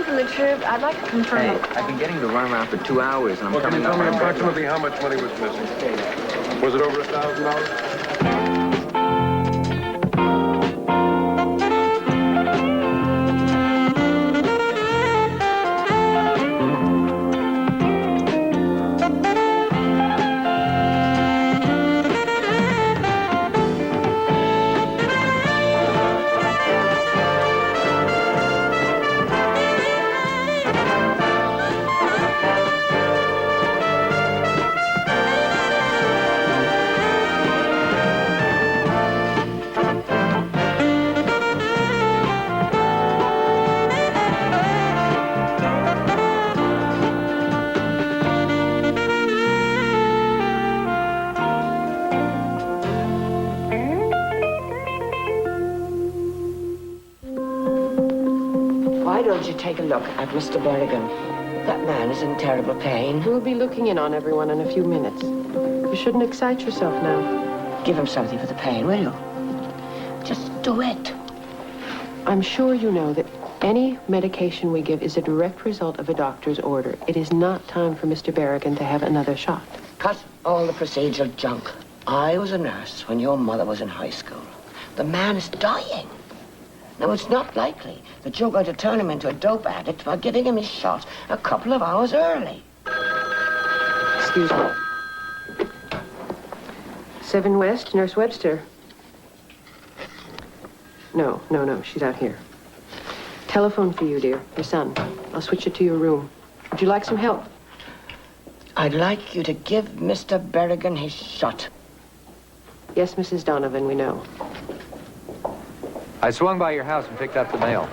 train from the Tube. I'd like to confirm. Hey, I've been getting the runaround for 2 hours, and I'm Well, can you coming tell up me on approximately how much money was missing? Was it over $1,000? Why don't you take a look at Mr. Berrigan? That man is in terrible pain. We'll be looking in on everyone in a few minutes. You shouldn't excite yourself now. Give him something for the pain, will you? Just do it. I'm sure you know that any medication we give is a direct result of a doctor's order. It is not time for Mr. Berrigan to have another shot. Cut all the procedural junk. I was a nurse when your mother was in high school. The man is dying. Now, it's not likely that you're going to turn him into a dope addict by giving him his shot a couple of hours early. Excuse me. 7 West, Nurse Webster. No, she's out here. Telephone for you, dear, your son. I'll switch it to your room. Would you like some help? I'd like you to give Mr. Berrigan his shot. Yes, Mrs. Donovan, we know. I swung by your house and picked up the mail.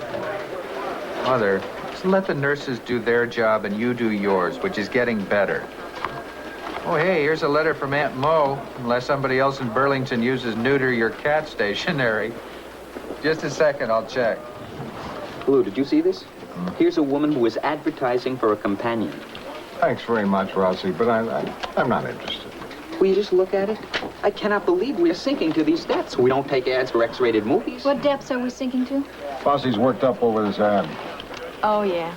Mother, just let the nurses do their job and you do yours, which is getting better. Oh, hey, here's a letter from Aunt Mo, unless somebody else in Burlington uses neuter your cat stationery. Just a second, I'll check. Lou, did you see this? Here's a woman who is advertising for a companion. Thanks very much, Rossi, but I'm not interested. Will you just look at it? I cannot believe we are sinking to these depths. We don't take ads for X-rated movies. What depths are we sinking to? Rossi's worked up over this ad. Oh, yeah.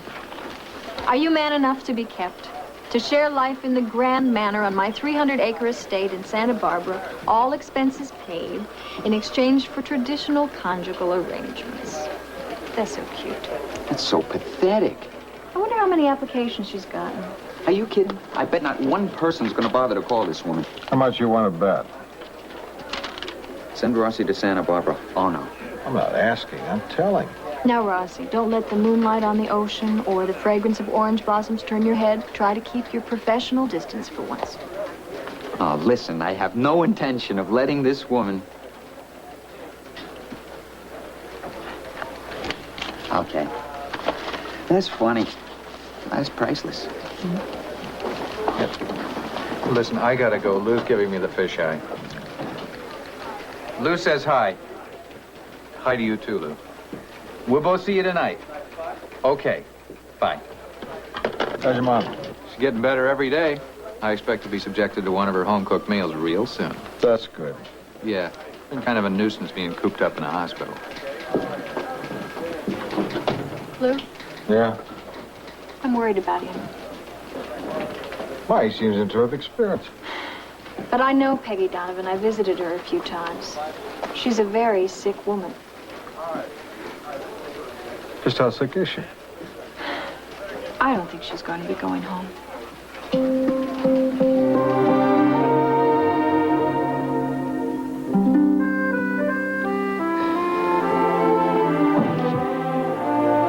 Are you man enough to be kept? To share life in the grand manner on my 300-acre estate in Santa Barbara, all expenses paid, in exchange for traditional conjugal arrangements. That's so cute. That's so pathetic. I wonder how many applications she's gotten. Are you kidding? I bet not one person's going to bother to call this woman. How much you want to bet? Send Rossi to Santa Barbara. Oh, no. I'm not asking, I'm telling. Now, Rossi, don't let the moonlight on the ocean or the fragrance of orange blossoms turn your head. Try to keep your professional distance for once. Oh, listen, I have no intention of letting this woman... Okay. That's funny. That's priceless. Listen, I gotta go. Lou's giving me the fisheye. Lou says hi. Hi to you too, Lou. We'll both see you tonight. Okay. Bye. How's your mom? She's getting better every day. I expect to be subjected to one of her home-cooked meals real soon. That's good. Yeah. Been kind of a nuisance being cooped up in a hospital. Lou, Yeah? I'm worried about him. Why, he seems in terrific spirits. But I know Peggy Donovan. I visited her a few times. She's a very sick woman. Just how sick is she? I don't think she's going to be going home.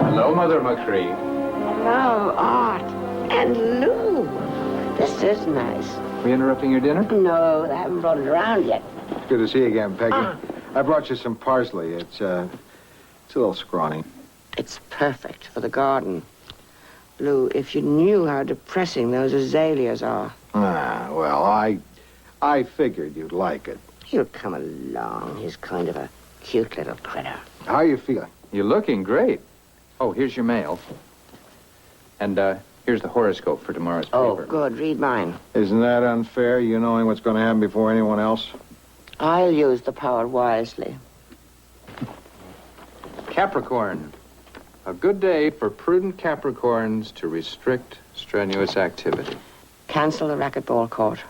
Hello, Mother McCree. Hello, Art. And Lou. This is nice. We interrupting your dinner? No, they haven't brought it around yet. Good to see you again, Peggy. I brought you some parsley. It's a little scrawny. It's perfect for the garden. Lou, if you knew how depressing those azaleas are. Ah, well, I figured you'd like it. He'll come along. He's kind of a cute little critter. How are you feeling? You're looking great. Oh, here's your mail. And, here's the horoscope for tomorrow's paper. Oh, good. Read mine. Isn't that unfair, you knowing what's going to happen before anyone else? I'll use the power wisely. Capricorn. A good day for prudent Capricorns to restrict strenuous activity. Cancel the racquetball court.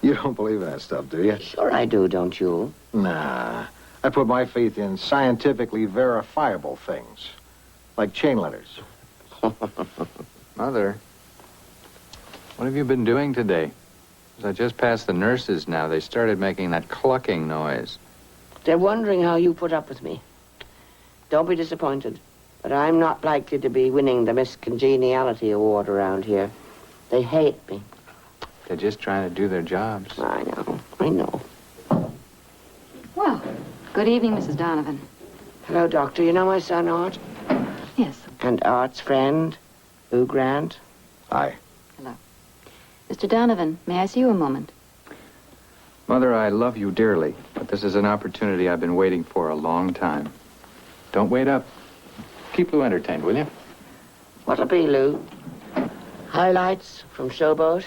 You don't believe in that stuff, do you? Sure I do, don't you? Nah. I put my faith in scientifically verifiable things, like chain letters. Mother, what have you been doing today? As I just passed the nurses now, they started making that clucking noise. They're wondering how you put up with me. Don't be disappointed, but I'm not likely to be winning the Miss Congeniality Award around here. They hate me. They're just trying to do their jobs. I know. Well, good evening, Mrs. Donovan. Hello, Doctor. You know my son, Art? Yes. And Art's friend, Lou Grant? Aye. Hello. Mr. Donovan, may I see you a moment? Mother, I love you dearly, but this is an opportunity I've been waiting for a long time. Don't wait up. Keep Lou entertained, will you? What'll be, Lou? Highlights from Showboat?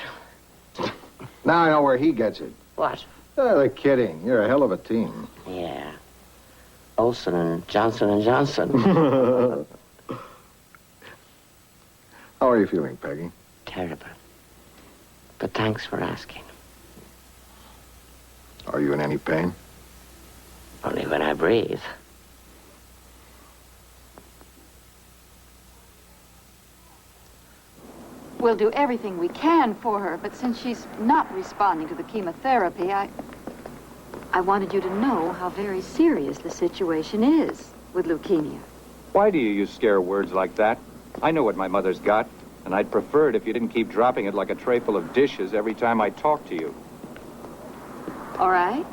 Now I know where he gets it. What? Oh, they're kidding. You're a hell of a team. Yeah. Olsen and Johnson & Johnson. How are you feeling, Peggy? Terrible. But thanks for asking. Are you in any pain? Only when I breathe. We'll do everything we can for her, but since she's not responding to the chemotherapy, I wanted you to know how very serious the situation is with leukemia. Why do you use scare words like that? I know what my mother's got, and I'd prefer it if you didn't keep dropping it like a tray full of dishes every time I talk to you. All right?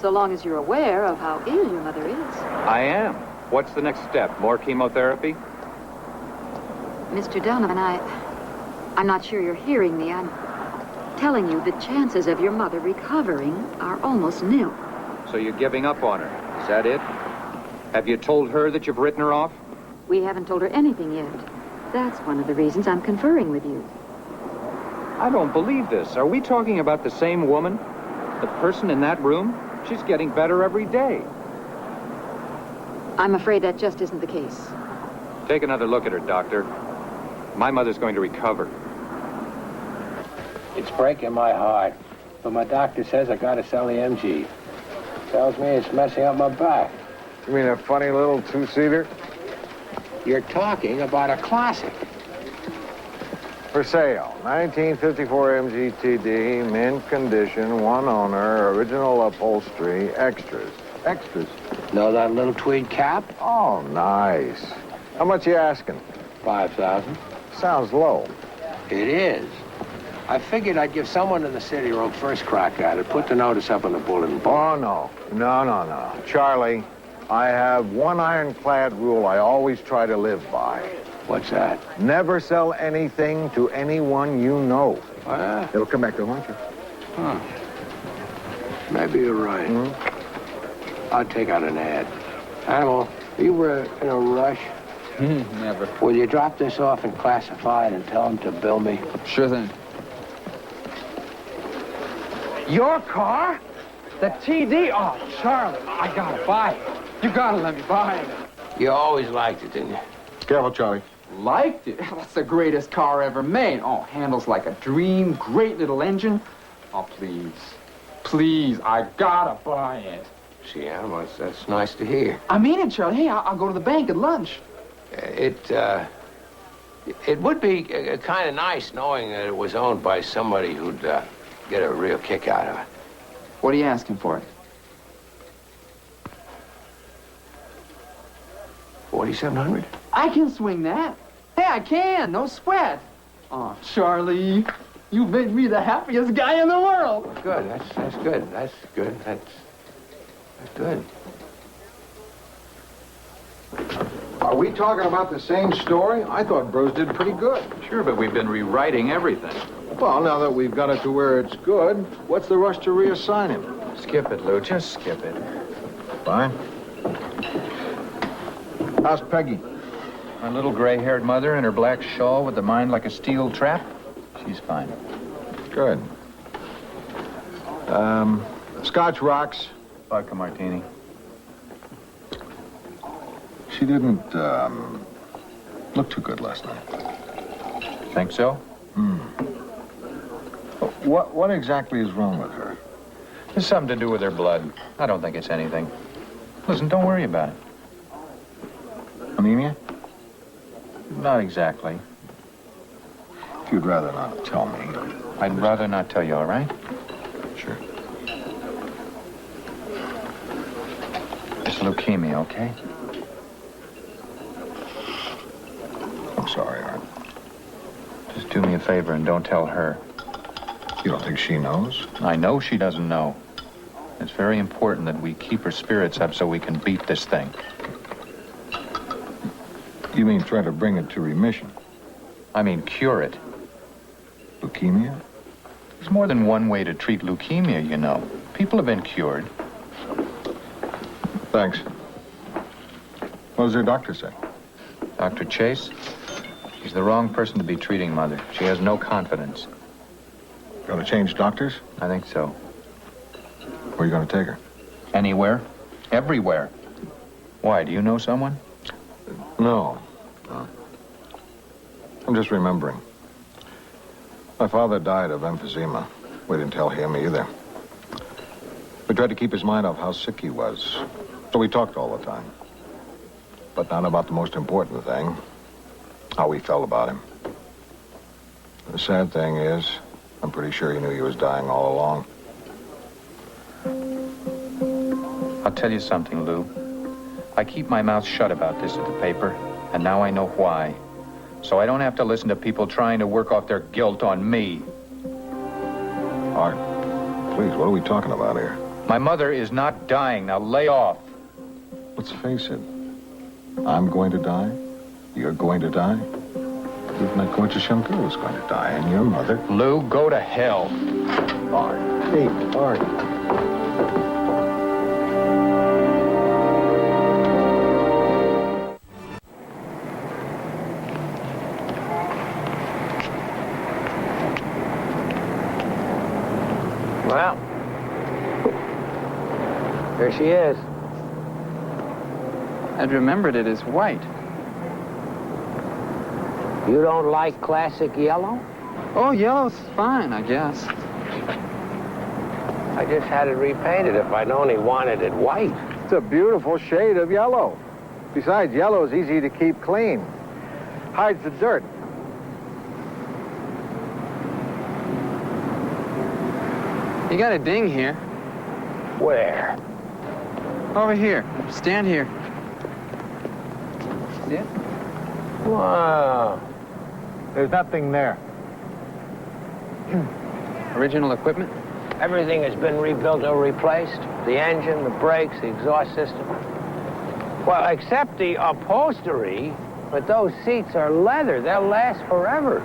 So long as you're aware of how ill your mother is. I am. What's the next step? More chemotherapy? Mr. Donovan, I'm not sure you're hearing me. I'm telling you the chances of your mother recovering are almost nil. So you're giving up on her. Is that it? Have you told her that you've written her off? We haven't told her anything yet. That's one of the reasons I'm conferring with you. I don't believe this. Are we talking about the same woman? The person in that room? She's getting better every day. I'm afraid that just isn't the case. Take another look at her, Doctor. My mother's going to recover. It's breaking my heart, but my doctor says I gotta sell the MG. Tells me it's messing up my back. You mean a funny little two-seater? You're talking about a classic. For sale. 1954 MGTD, mint condition, one owner, original upholstery, extras. Extras? Know that little tweed cap? Oh, nice. How much you asking? 5,000. Sounds low. It is. I figured I'd give someone in the city room first crack at it. Put the notice up on the bulletin board. Oh, no. Charlie, I have one ironclad rule I always try to live by. What's that? Never sell anything to anyone you know. It'll come back to haunt you. Huh. Maybe you're right. I'll take out an ad. Animal, you were in a rush? Never. Will you drop this off in classified and tell them to bill me? Sure thing. Your car? The TD? Oh, Charlie, I gotta buy it. You gotta let me buy it. You always liked it, didn't you? Careful, Charlie. Liked it? That's the greatest car ever made. Oh, handles like a dream, great little engine. Oh, please. Please, I gotta buy it. See, Animal, that's nice to hear. I mean it, Charlie. Hey, I'll go to the bank at lunch. It would be kind of nice knowing that it was owned by somebody who'd get a real kick out of it. What are you asking for it? 4,700? I can swing that. Hey, I can. No sweat. Oh, Charlie, you made me the happiest guy in the world. Good. That's good. That's good. That's good. Are we talking about the same story? I thought Bros did pretty good. Sure, but we've been rewriting everything. Well, now that we've got it to where it's good, what's the rush to reassign him? Skip it, Lou. Just skip it. Fine. How's Peggy? My little gray-haired mother in her black shawl with the mind like a steel trap? She's fine. Good. Scotch rocks. Vodka martini. she didn't look too good last night. Think so? What exactly is wrong with her? It's something to do with her blood. I don't think it's anything. Listen, don't worry about it. Anemia? Not exactly. If you'd rather not tell me. I'd rather not tell you, all right? Sure. It's leukemia, okay? I'm sorry, Art. Just do me a favor and don't tell her. You don't think she knows? I know she doesn't know. It's very important that we keep her spirits up so we can beat this thing. You mean try to bring it to remission? I mean cure it. Leukemia? There's more than one way to treat leukemia, you know. People have been cured. Thanks. What does their doctor say? Dr. Chase? She's the wrong person to be treating Mother. She has no confidence. Gonna change doctors? I think so. Where are you gonna take her? Anywhere? Everywhere. Why, do you know someone? No. I'm just remembering. My father died of emphysema. We didn't tell him either. We tried to keep his mind off how sick he was. So we talked all the time. But not about the most important thing. How we felt about him. The sad thing is, I'm pretty sure he knew he was dying all along. I'll tell you something, Lou. I keep my mouth shut about this at the paper, and now I know why. So I don't have to listen to people trying to work off their guilt on me. Art, please, what are we talking about here? My mother is not dying. Now lay off. Let's face it. I'm going to die. You're going to die. Even that gorgeous young girl is going to die, and your mother... Lou, go to hell. Art. Hey, Art. Well, there she is. I'd remembered it as white. You don't like classic yellow? Oh, yellow's fine, I guess. I just had it repainted if I'd only wanted it white. It's a beautiful shade of yellow. Besides, yellow is easy to keep clean. Hides the dirt. You got a ding here. Where? Over here. Stand here. See it? Wow. There's nothing there. Original equipment? Everything has been rebuilt or replaced. The engine, the brakes, the exhaust system. Well, except the upholstery, but those seats are leather. They'll last forever.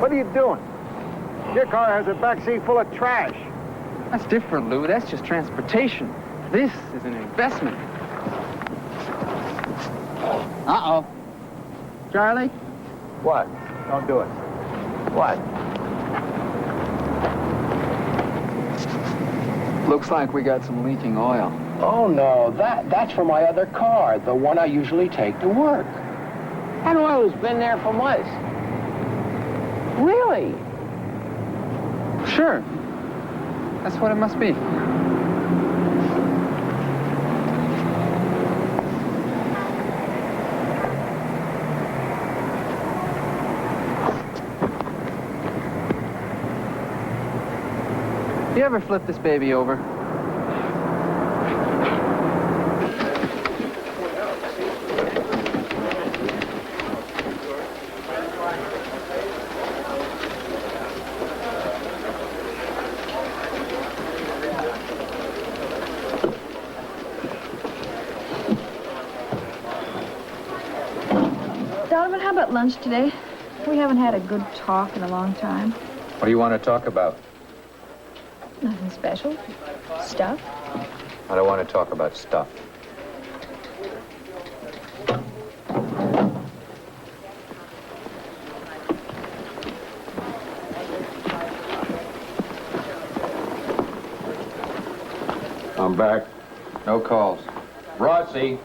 What are you doing? Your car has a back seat full of trash. That's different, Lou. That's just transportation. This is an investment. Uh-oh. Charlie? What? Don't do it. What? Looks like we got some leaking oil. Oh, no. That's for my other car, the one I usually take to work. That oil has been there for months. Really? Sure. That's what it must be. You ever flip this baby over? Donovan, how about lunch today? We haven't had a good talk in a long time. What do you want to talk about? Nothing special. Stuff. I don't want to talk about stuff. I'm back. No calls. Rossi.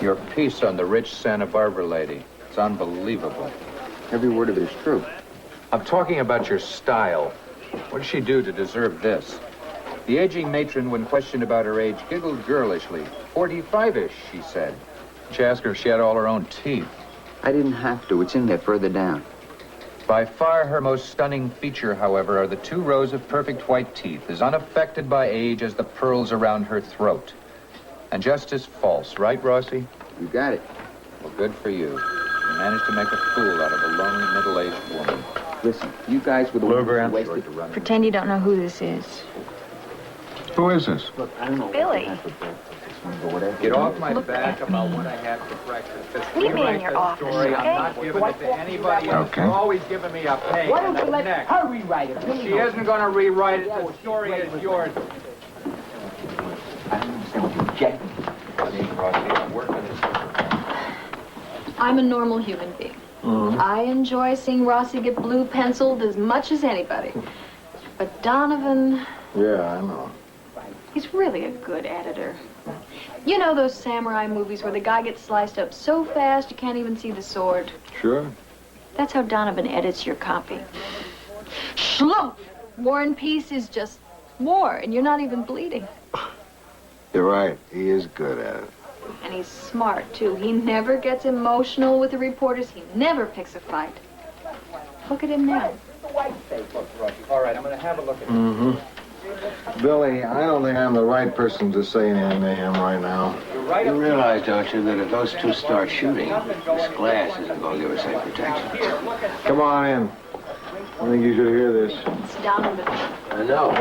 Your piece on the rich Santa Barbara lady. It's unbelievable. Every word of it is true. I'm talking about your style. What did she do to deserve this? The aging matron, when questioned about her age, giggled girlishly. 45-ish, she said. She asked her if she had all her own teeth. I didn't have to. It's in there further down. By far her most stunning feature, however, are the 2 rows of perfect white teeth, as unaffected by age as the pearls around her throat. And just as false, right, Rossi? You got it. Well, good for you. You managed to make a fool out of a lonely, middle-aged woman. Listen, you guys were the ones who wasted to run. Pretend you don't know who this is. Who is this? Look, I don't know. Billy. Get off my back about what I had for breakfast. Just Meet me in rewrite your that office, story. okay? I'm not giving it to anybody else. Okay. You're always giving me a pain. Why don't in you the let neck. her rewrite it? She isn't going to rewrite it. The story is yours. I don't understand what you're objecting. I'm working this. I'm a normal human being. I enjoy seeing Rossi get blue penciled as much as anybody. But Donovan, Yeah, I know. he's really a good editor. You know those samurai movies where the guy gets sliced up so fast you can't even see the sword? Sure. That's how Donovan edits your copy. Schlump! War and Peace is just war, and you're not even bleeding. You're right. He is good at it. And he's smart, too. He never gets emotional with the reporters. He never picks a fight. Look at him now. All right, I'm going to have a look at it. Mm-hmm. Billy, I don't think I'm the right person to say anything to him right now. You realize, don't you, that if those 2 start shooting, this glass isn't going to give us any protection. Come on in. I think you should hear this. It's Donovan. I know.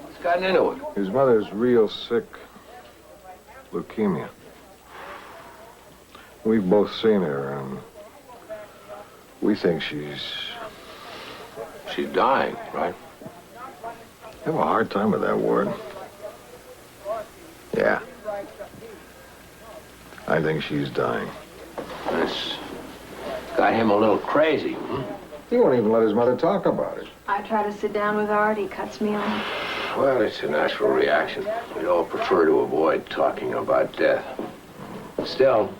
What's gotten into it? His mother's real sick. Leukemia. We've both seen her, and we think she's dying, right? I have a hard time with that word. Yeah. I think she's dying. This got him a little crazy. He won't even let his mother talk about it. I try to sit down with Art. He cuts me off. Well, it's a natural reaction. We'd all prefer to avoid talking about death. Still,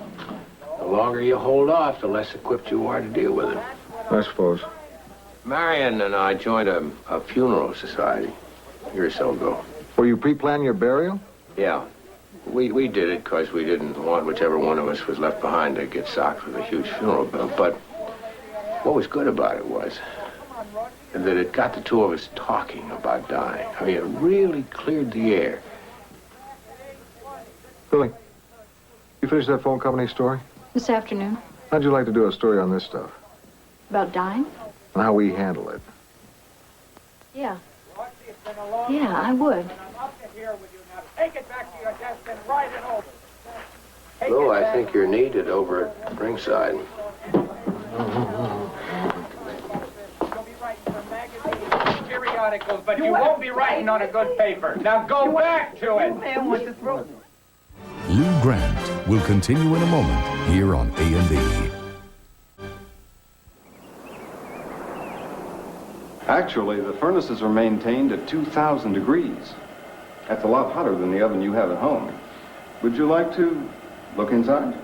the longer you hold off, the less equipped you are to deal with it. I suppose. Marion and I joined a funeral society a year or so ago. Will you pre-plan your burial? Yeah. We did it because we didn't want whichever one of us was left behind to get socked with a huge funeral bill. But what was good about it was that it got the 2 of us talking about dying. I mean, it really cleared the air. Billy, you finished that phone company story? This afternoon. How'd you like to do a story on this stuff? About dying? And how we handle it? Yeah. Yeah, I would. Lou, I think you're needed over at ringside. Periodicals, but you won't be writing on a good paper. Now go back to it. Lou Grant will continue in a moment here on A&E. Actually, the furnaces are maintained at 2,000 degrees. That's a lot hotter than the oven you have at home. Would you like to look inside?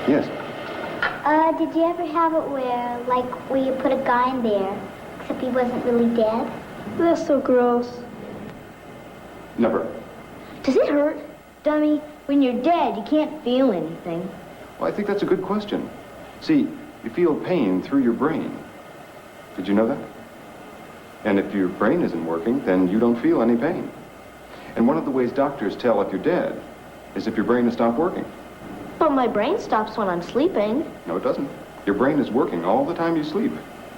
Yes. Did you ever have it where you put a guy in there, except he wasn't really dead? That's so gross. Never. Does it hurt? Dummy, when you're dead, you can't feel anything. Well, I think that's a good question. See, you feel pain through your brain. Did you know that? And if your brain isn't working, then you don't feel any pain. And one of the ways doctors tell if you're dead is if your brain has stopped working. But my brain stops when I'm sleeping. No, it doesn't. Your brain is working all the time you sleep.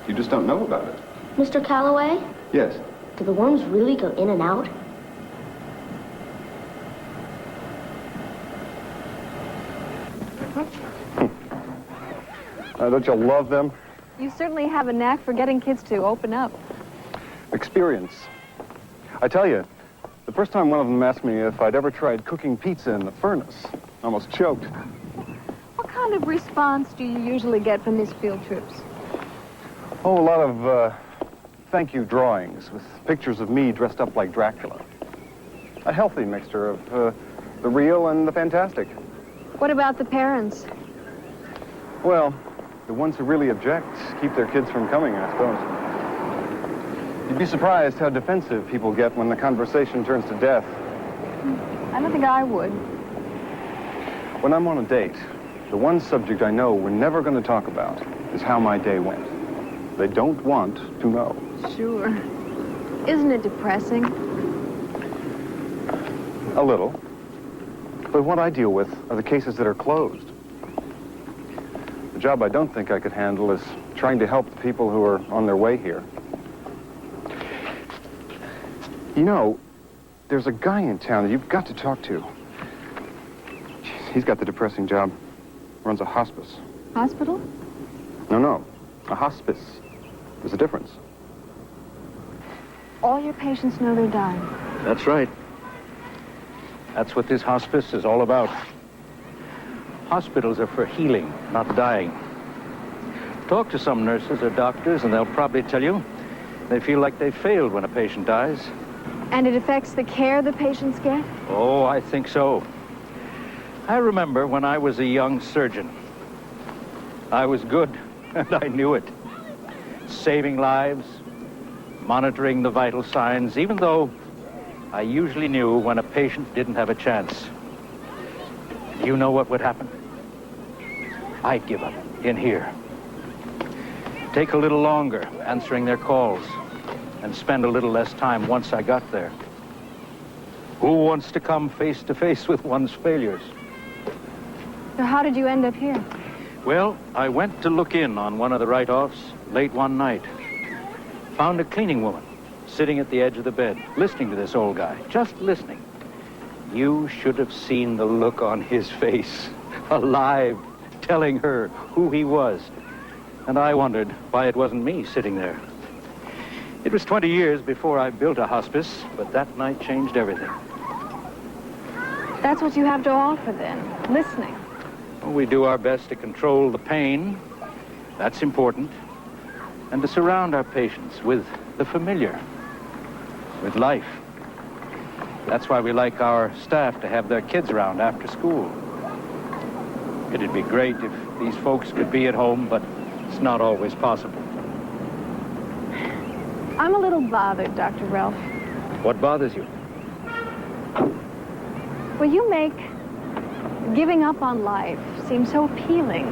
You just don't know about it. Mr. Calloway, Yes. do the worms really go in and out? Don't you love them? You certainly have a knack for getting kids to open up. Experience. I tell you, The first time one of them asked me if I'd ever tried cooking pizza in the furnace, I almost choked. What kind of response do you usually get from these field trips? Oh, a lot of thank you drawings with pictures of me dressed up like Dracula. A healthy mixture of the real and the fantastic. What about the parents? Well, the ones who really object keep their kids from coming, I suppose. You'd be surprised how defensive people get when the conversation turns to death. I don't think I would. When I'm on a date, the one subject I know we're never going to talk about is how my day went. They don't want to know. Sure. Isn't it depressing? A little. But what I deal with are the cases that are closed. The job I don't think I could handle is trying to help the people who are on their way here. You know, there's a guy in town that you've got to talk to. He's got the depressing job. Runs a hospice. Hospital? No. A hospice. There's a difference. All your patients know they're dying. That's right. That's what this hospice is all about. Hospitals are for healing, not dying. Talk to some nurses or doctors and they'll probably tell you they feel like they failed when a patient dies. And it affects the care the patients get? Oh, I think so. I remember when I was a young surgeon. I was good, and I knew it. Saving lives, monitoring the vital signs, even though I usually knew when a patient didn't have a chance. You know what would happen? I'd give up in here. Take a little longer answering their calls and spend a little less time once I got there. Who wants to come face to face with one's failures? So how did you end up here? Well, I went to look in on one of the write-offs late one night. Found a cleaning woman sitting at the edge of the bed, listening to this old guy, just listening. You should have seen the look on his face, alive, telling her who he was. And I wondered why it wasn't me sitting there. It was 20 years before I built a hospice, but that night changed everything. That's what you have to offer then, listening. Well, we do our best to control the pain. That's important. And to surround our patients with the familiar, with life. That's why we like our staff to have their kids around after school. It'd be great if these folks could be at home, but it's not always possible. I'm a little bothered, Dr. Ralph. What bothers you? Well, you make giving up on life seem so appealing.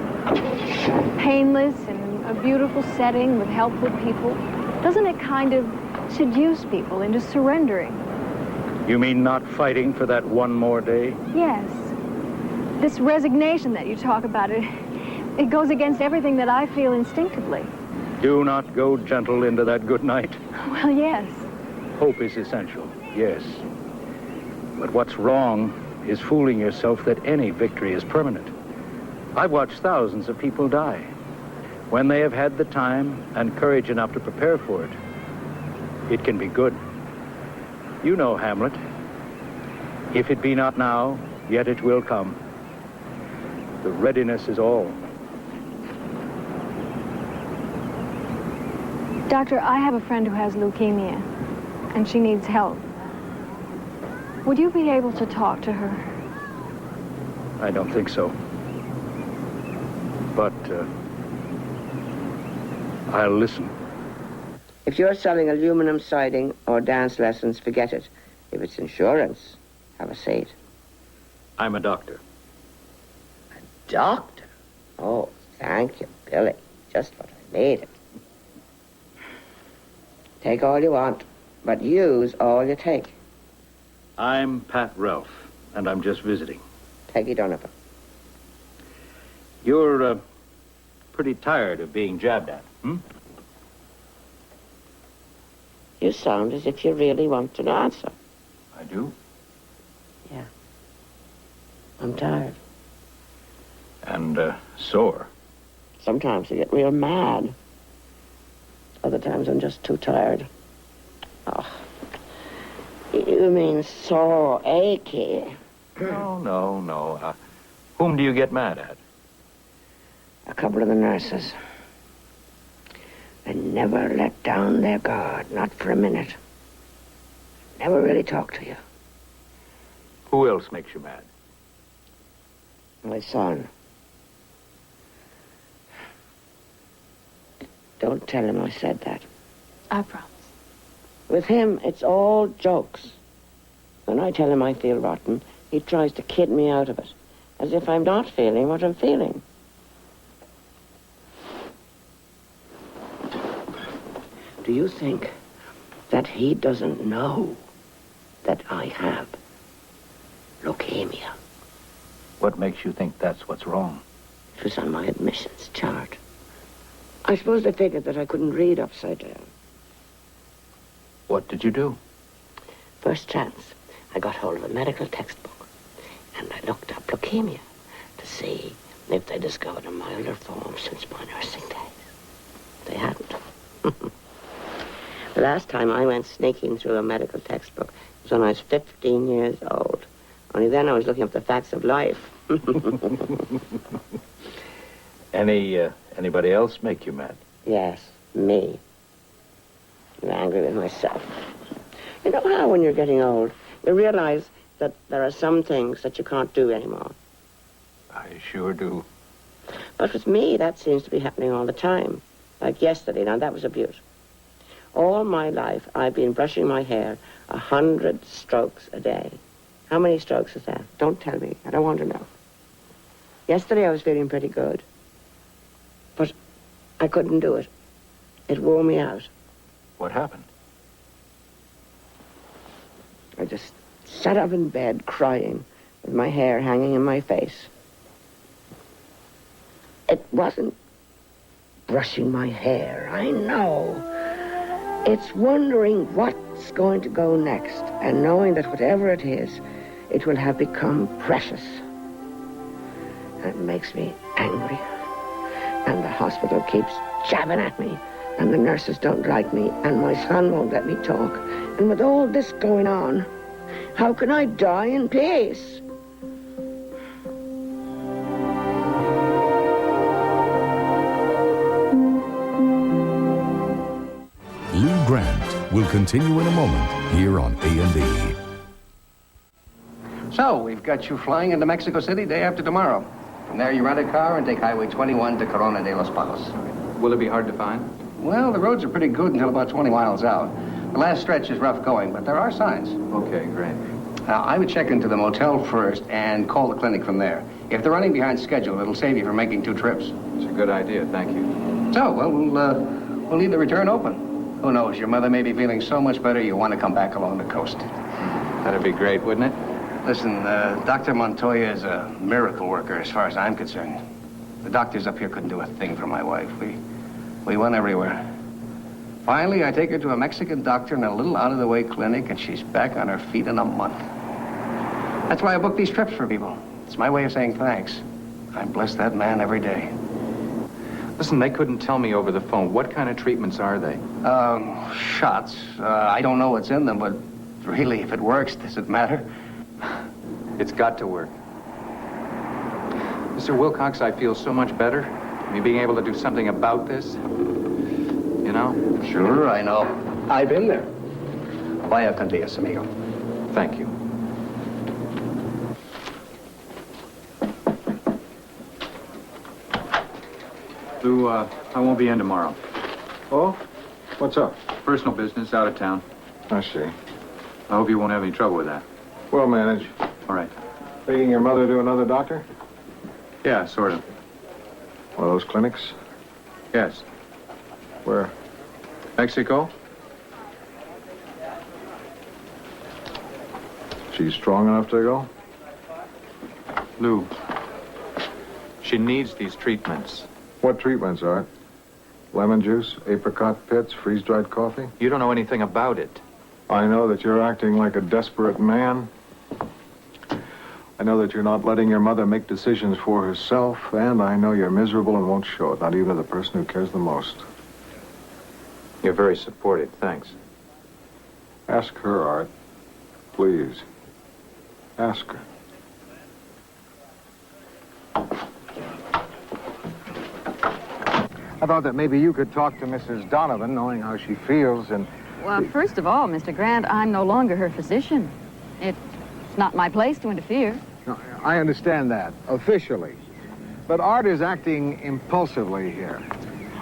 Painless in a beautiful setting with helpful people. Doesn't it kind of seduce people into surrendering? You mean not fighting for that one more day? Yes. This resignation that you talk about, it goes against everything that I feel instinctively. Do not go gentle into that good night. Well, yes. Hope is essential, yes. But what's wrong is fooling yourself that any victory is permanent. I've watched thousands of people die. When they have had the time and courage enough to prepare for it, it can be good. You know Hamlet. If it be not now, yet it will come. The readiness is all. Doctor, I have a friend who has leukemia, and she needs help. Would you be able to talk to her? I don't think so. But, I'll listen. If you're selling aluminum siding or dance lessons, forget it. If it's insurance, have a seat. I'm a doctor. A doctor? Oh, thank you, Billy. Just what I needed. Take all you want, but use all you take. I'm Pat Ralph, and I'm just visiting. Peggy Donovan. You're, pretty tired of being jabbed at, hmm? You sound as if you really want an answer. I do? Yeah. I'm tired. And, sore. Sometimes I get real mad. Other times I'm just too tired. Oh. You mean sore achy? No. Whom do you get mad at? A couple of the nurses. They never let down their guard, not for a minute. Never really talk to you. Who else makes you mad? My son. Don't tell him I said that. I promise. With him, it's all jokes. When I tell him I feel rotten, he tries to kid me out of it, as if I'm not feeling what I'm feeling. Do you think that he doesn't know that I have leukemia? What makes you think that's what's wrong? It was on my admissions chart. I suppose they figured that I couldn't read upside down. What did you do? First chance, I got hold of a medical textbook, and I looked up leukemia to see if they discovered a milder form since my nursing days. They hadn't. The last time I went sneaking through a medical textbook was when I was 15 years old. Only then I was looking up the facts of life. Anybody else make you mad? Yes, me. I'm angry with myself. You know how when you're getting old, you realize that there are some things that you can't do anymore? I sure do. But with me, that seems to be happening all the time. Like yesterday, now that was a beaut. All my life, I've been brushing my hair 100 strokes a day. How many strokes is that? Don't tell me. I don't want to know. Yesterday, I was feeling pretty good. But I couldn't do it. It wore me out. What happened? I just sat up in bed crying with my hair hanging in my face. It wasn't brushing my hair, I know. It's wondering what's going to go next and knowing that whatever it is, it will have become precious. And it makes me angry. And the hospital keeps jabbing at me. And the nurses don't like me. And my son won't let me talk. And with all this going on, how can I die in peace? Lou Grant will continue in a moment here on A&E. So, we've got you flying into Mexico City day after tomorrow. From there, you rent a car and take Highway 21 to Corona de los Palos. Will it be hard to find? Well, the roads are pretty good until about 20 miles out. The last stretch is rough going, but there are signs. Okay, great. Now, I would check into the motel first and call the clinic from there. If they're running behind schedule, it'll save you from making 2 trips. It's a good idea, thank you. So, well, we'll leave the return open. Who knows, your mother may be feeling so much better you want to come back along the coast. That'd be great, wouldn't it? Listen, Dr. Montoya is a miracle worker as far as I'm concerned. The doctors up here couldn't do a thing for my wife. We went everywhere. Finally, I take her to a Mexican doctor in a little out-of-the-way clinic, and she's back on her feet in a month. That's why I book these trips for people. It's my way of saying thanks. I bless that man every day. Listen, they couldn't tell me over the phone. What kind of treatments are they? Shots. I don't know what's in them, but really, if it works, does it matter? It's got to work. Mr. Wilcox, I feel so much better. Me being able to do something about this. You know? Sure, I know. I've been there. Vaya con Dios, amigo. Thank you. Lou, I won't be in tomorrow. Oh? What's up? Personal business, out of town. I see. I hope you won't have any trouble with that. We'll manage. All right. Taking your mother to another doctor? Yeah, sort of. One of those clinics? Yes. Where? Mexico? She's strong enough to go? Lou, she needs these treatments. What treatments, Art? Lemon juice, apricot pits, freeze-dried coffee? You don't know anything about it. I know that you're acting like a desperate man. I know that you're not letting your mother make decisions for herself, and I know you're miserable and won't show it, not even to the person who cares the most. You're very supportive, thanks. Ask her, Art. Please. Ask her. I thought that maybe you could talk to Mrs. Donovan, knowing how she feels, and... Well, first of all, Mr. Grant, I'm no longer her physician. It's not my place to interfere. No, I understand that, officially. But Art is acting impulsively here.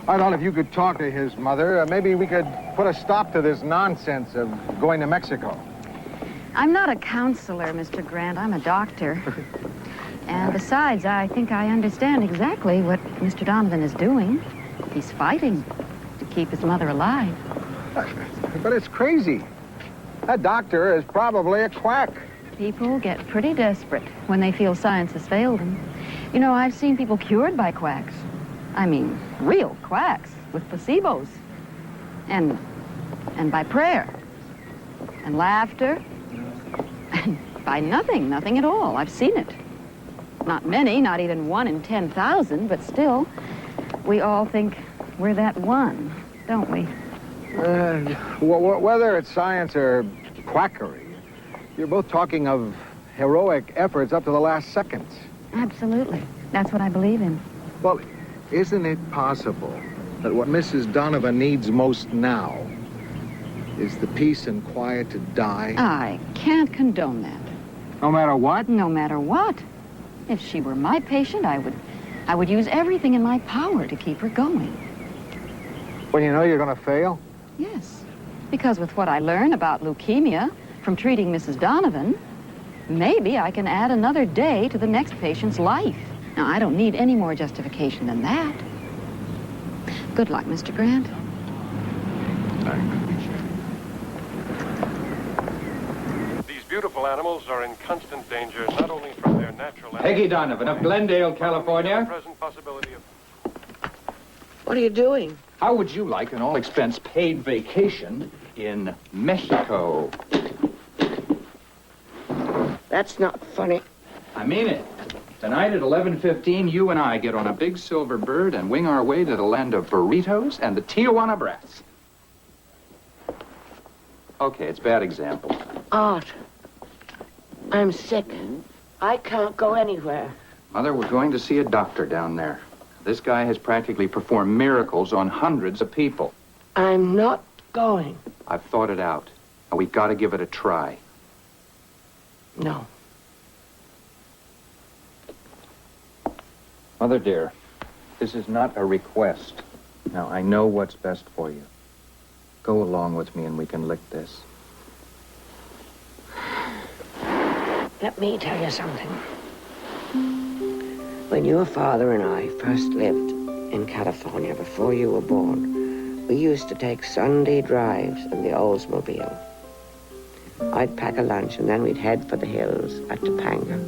I thought if you could talk to his mother, maybe we could put a stop to this nonsense of going to Mexico. I'm not a counselor, Mr. Grant. I'm a doctor. And besides, I think I understand exactly what Mr. Donovan is doing. He's fighting to keep his mother alive. But it's crazy. That doctor is probably a quack. People get pretty desperate when they feel science has failed them. You know, I've seen people cured by quacks. I mean, real quacks with placebos. And by prayer. And laughter. And by nothing at all. I've seen it. Not many, not even 1 in 10,000, but still, we all think we're that one, don't we? Whether it's science or quackery, you're both talking of heroic efforts up to the last seconds. Absolutely. That's what I believe in. Well, isn't it possible that what Mrs. Donovan needs most now is the peace and quiet to die? I can't condone that. No matter what? No matter what. If she were my patient, I would use everything in my power to keep her going. When you know you're going to fail? Yes. Because with what I learn about leukemia from treating Mrs. Donovan, maybe I can add another day to the next patient's life. Now, I don't need any more justification than that. Good luck, Mr. Grant. Thanks. These beautiful animals are in constant danger, not only from their natural... Peggy Donovan of Glendale, California. ...present possibility of... What are you doing? How would you like an all-expense paid vacation in Mexico? That's not funny. I mean it. Tonight at 11:15, you and I get on a big silver bird and wing our way to the land of burritos and the Tijuana brats. Okay, it's bad example. Art, I'm sick. I can't go anywhere. Mother, we're going to see a doctor down there. This guy has practically performed miracles on hundreds of people. I'm not going. I've thought it out, and we've got to give it a try. No. Mother dear, this is not a request. Now, I know what's best for you. Go along with me and we can lick this. Let me tell you something. When your father and I first lived in California before you were born, we used to take Sunday drives in the Oldsmobile. I'd pack a lunch and then we'd head for the hills at Topanga.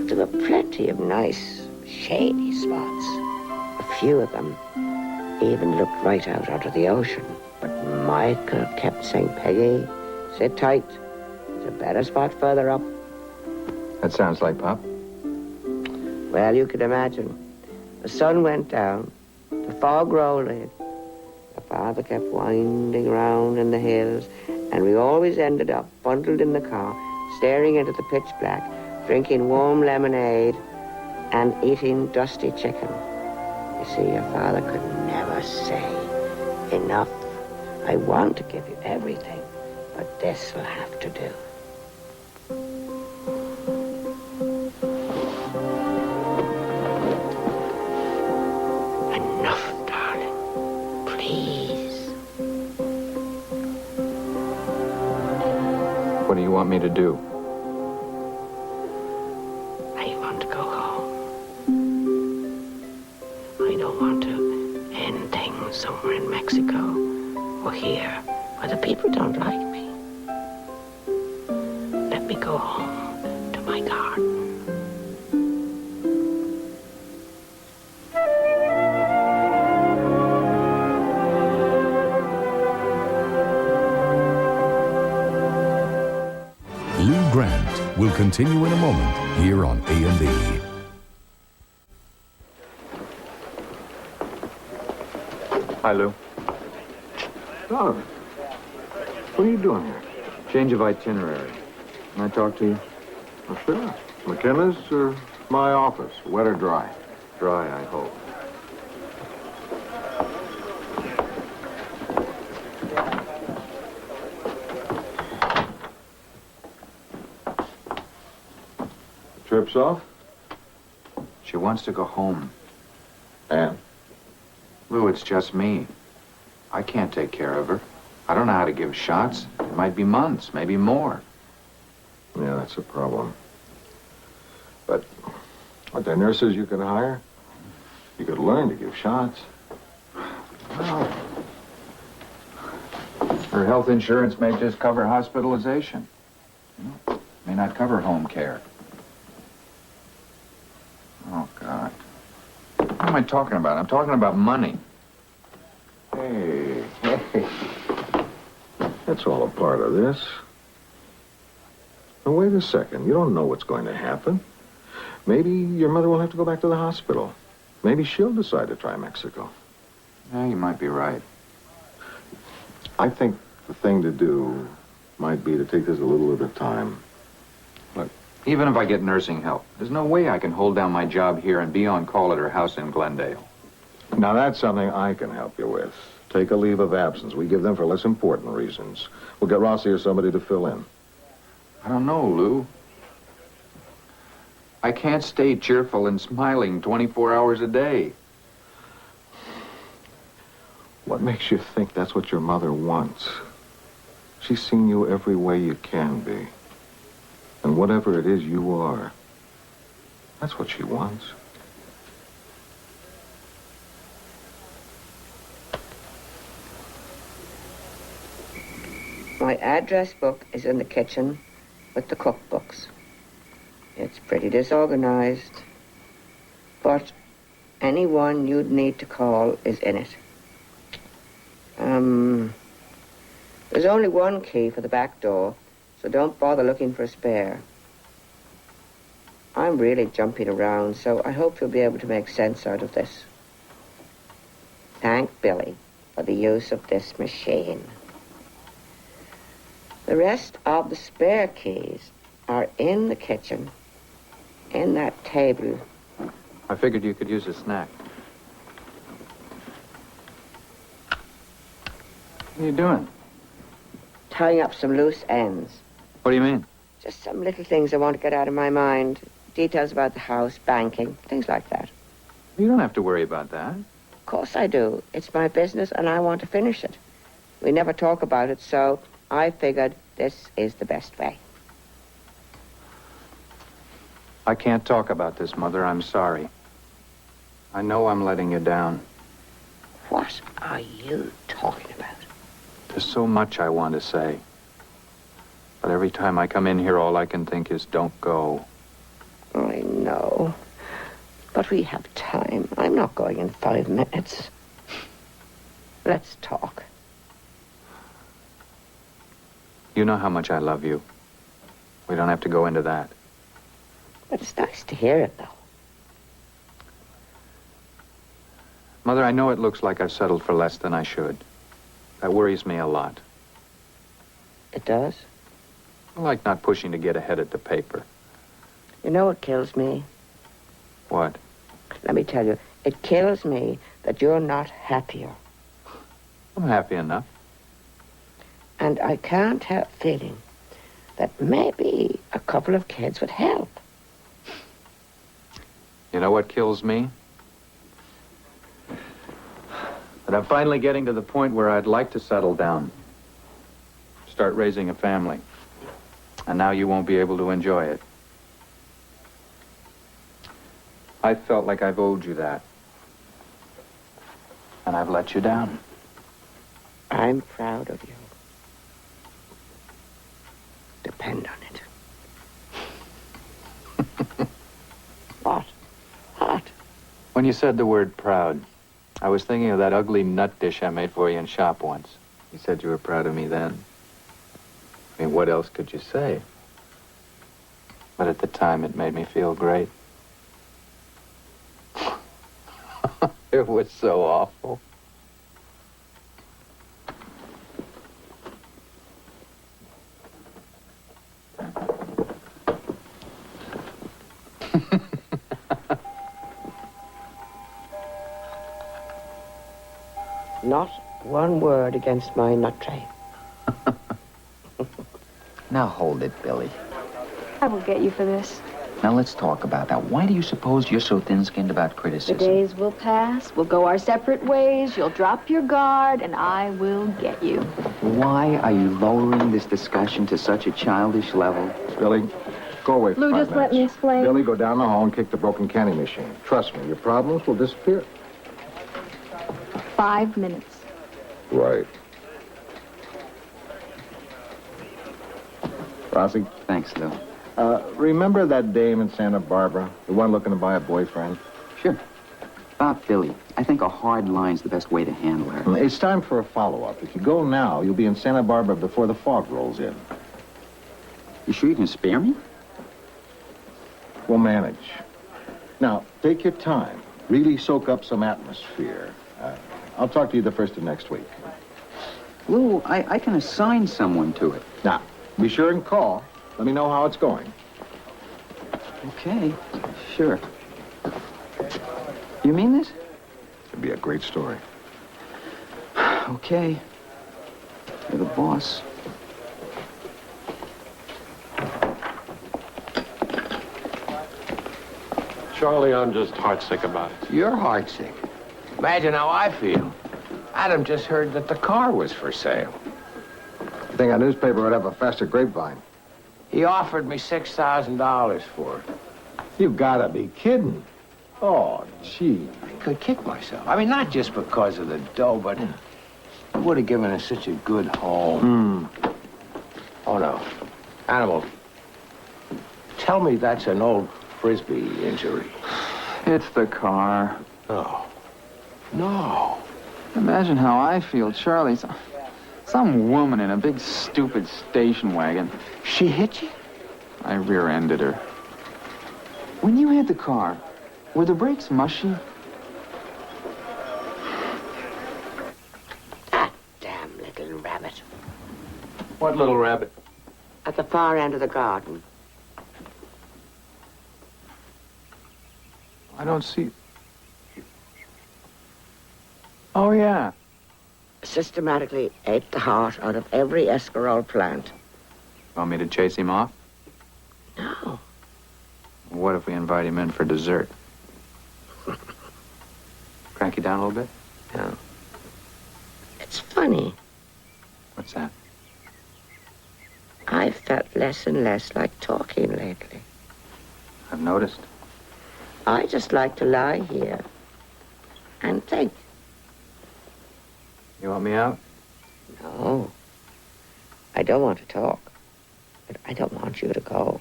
There were plenty of nice, shady spots. A few of them even looked right out onto the ocean. But Michael kept saying, Peggy, sit tight. There's a better spot further up. That sounds like Pop. Well, you could imagine. The sun went down, the fog rolled in. The father kept winding round in the hills, and we always ended up bundled in the car, staring into the pitch black, drinking warm lemonade, and eating dusty chicken. You see, your father could never say enough. I want to give you everything, but this will have to do. Enough, darling. Please. What do you want me to do? I want to go home. I don't want to end things somewhere in Mexico or here where the people don't like me. Let me go home to my garden. Lou Grant will continue in a moment here on A&E. Hi, Lou. Donovan, what are you doing here? Change of itinerary. Can I talk to you? Well, sure. McKenna's or my office? Wet or dry? Dry, I hope. Trip's off? She wants to go home. And? Lou, it's just me. I can't take care of her. I don't know how to give shots. It might be months, maybe more. Yeah, that's a problem. But aren't there nurses you could hire? You could learn to give shots. Well, her health insurance may just cover hospitalization. May not cover home care. Oh, God. What am I talking about? I'm talking about money. Hey. That's all a part of this. Now, wait a second. You don't know what's going to happen. Maybe your mother will have to go back to the hospital. Maybe she'll decide to try Mexico. Yeah, you might be right. I think the thing to do might be to take this a little at a time. Look, even if I get nursing help, there's no way I can hold down my job here and be on call at her house in Glendale. Now, that's something I can help you with. Take a leave of absence. We give them for less important reasons. We'll get Rossi or somebody to fill in. I don't know, Lou. I can't stay cheerful and smiling 24 hours a day. What makes you think that's what your mother wants? She's seen you every way you can be. And whatever it is you are, that's what she wants. My address book is in the kitchen with the cookbooks. It's pretty disorganized, but anyone you'd need to call is in it. There's only one key for the back door, so don't bother looking for a spare. I'm really jumping around, so I hope you'll be able to make sense out of this. Thank Billy for the use of this machine. The rest of the spare keys are in the kitchen, in that table. I figured you could use a snack. What are you doing? Tying up some loose ends. What do you mean? Just some little things I want to get out of my mind. Details about the house, banking, things like that. You don't have to worry about that. Of course I do. It's my business and I want to finish it. We never talk about it, so I figured this is the best way. I can't talk about this, Mother. I'm sorry. I know I'm letting you down. What are you talking about? There's so much I want to say. But every time I come in here, all I can think is, don't go. I know. But we have time. I'm not going in 5 minutes. Let's talk. You know how much I love you. We don't have to go into that. But it's nice to hear it, though. Mother, I know it looks like I've settled for less than I should. That worries me a lot. It does? I like not pushing to get ahead at the paper. You know what kills me? What? Let me tell you, it kills me that you're not happier. I'm happy enough. And I can't help feeling that maybe a couple of kids would help. You know what kills me? That I'm finally getting to the point where I'd like to settle down. Start raising a family. And now you won't be able to enjoy it. I felt like I've owed you that. And I've let you down. I'm proud of you. Depend on it. What? What? When you said the word proud, I was thinking of that ugly nut dish I made for you in shop once. You said you were proud of me then. I mean, what else could you say? But at the time, it made me feel great. It was so awful. Not one word against my nut tray. Now hold it, Billy. I will get you for this. Now let's talk about that. Why do you suppose you're so thin-skinned about The criticism? days will pass, we'll go our separate ways, you'll drop your guard, and I will get you. Why are you lowering this discussion to such a childish level? Billy, go away for Lou, 5 just let minutes. me explain. Billy, go down the hall and kick the broken candy machine. Trust me, your problems will disappear. 5 minutes. Right. Rossi? Thanks, Lou. Remember that dame in Santa Barbara? The one looking to buy a boyfriend? Sure. About Billy, I think a hard line's the best way to handle her. It's time for a follow-up. If you go now, you'll be in Santa Barbara before the fog rolls in. You sure you can spare me? We'll manage. Now, take your time. Really soak up some atmosphere. I'll talk to you the first of next week. Lou, I can assign someone to it. Now, be sure and call. Let me know how it's going. Okay, sure. You mean this? It'd be a great story. Okay. You're the boss. Charlie, I'm just heartsick about it. You're heartsick. Imagine how I feel. Adam just heard that the car was for sale. You think a newspaper would have a faster grapevine? He offered me $6,000 for it. You gotta be kidding. Oh, gee. I could kick myself. I mean, not just because of the dough, but it would have given us such a good home. Oh, no. Animal, tell me that's an old Frisbee injury. It's the car. No. No. Imagine how I feel, Charlie. Some woman in a big, stupid station wagon. She hit you? I rear-ended her. When you hit the car, were the brakes mushy? That damn little rabbit. What little rabbit? At the far end of the garden. I don't see... Oh, yeah. Systematically ate the heart out of every escarole plant. Want me to chase him off? No. What if we invite him in for dessert? Crank you down a little bit? No. It's funny. What's that? I've felt less and less like talking lately. I've noticed. I just like to lie here and think. You want me out? No. I don't want to talk, but I don't want you to go.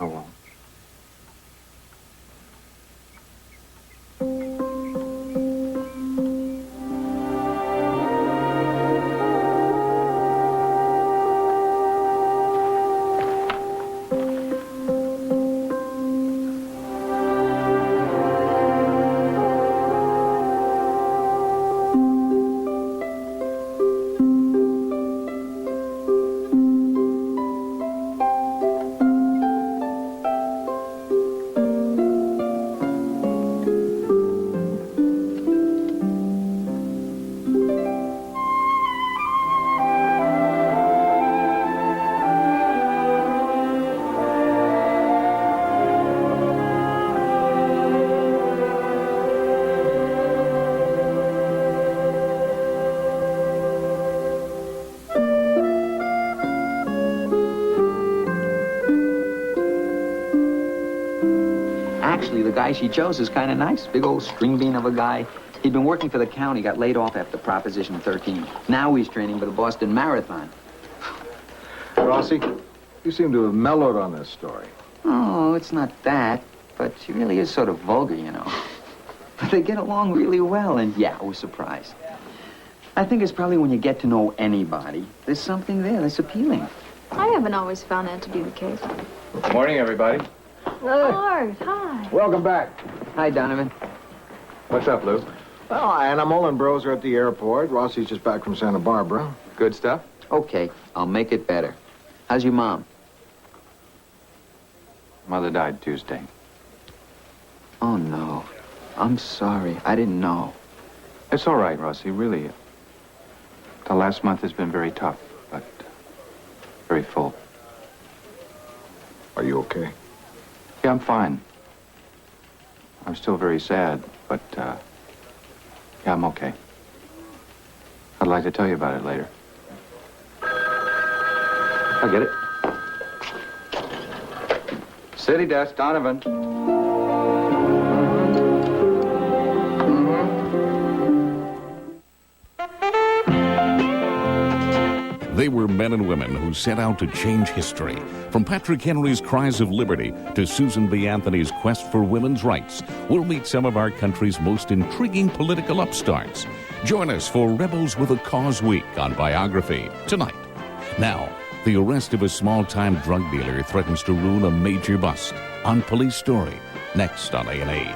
I won't. Actually, the guy she chose is kind of nice. Big old string bean of a guy. He'd been working for the county, got laid off after Proposition 13. Now he's training for the Boston Marathon. Rossi, you seem to have mellowed on this story. Oh, it's not that, but she really is sort of vulgar, you know. But they get along really well, and yeah, I was surprised. I think it's probably when you get to know anybody, there's something there that's appealing. I haven't always found that to be the case. Morning, everybody. Art, hi. Welcome back. Hi, Donovan. What's up, Lou? Well, Animal and Bros are at the airport. Rossi's just back from Santa Barbara. Good stuff? Okay, I'll make it better. How's your mom? Mother died Tuesday. Oh, no. I'm sorry. I didn't know. It's all right, Rossi, really. The last month has been very tough, but very full. Are you okay? Yeah, I'm fine. I'm still very sad, but, yeah, I'm okay. I'd like to tell you about it later. I get it. City desk, Donovan. They were men and women who set out to change history. From Patrick Henry's cries of liberty to Susan B. Anthony's quest for women's rights, we'll meet some of our country's most intriguing political upstarts. Join us for Rebels with a Cause Week on Biography tonight. Now, the arrest of a small-time drug dealer threatens to ruin a major bust. On Police Story, next on A&E.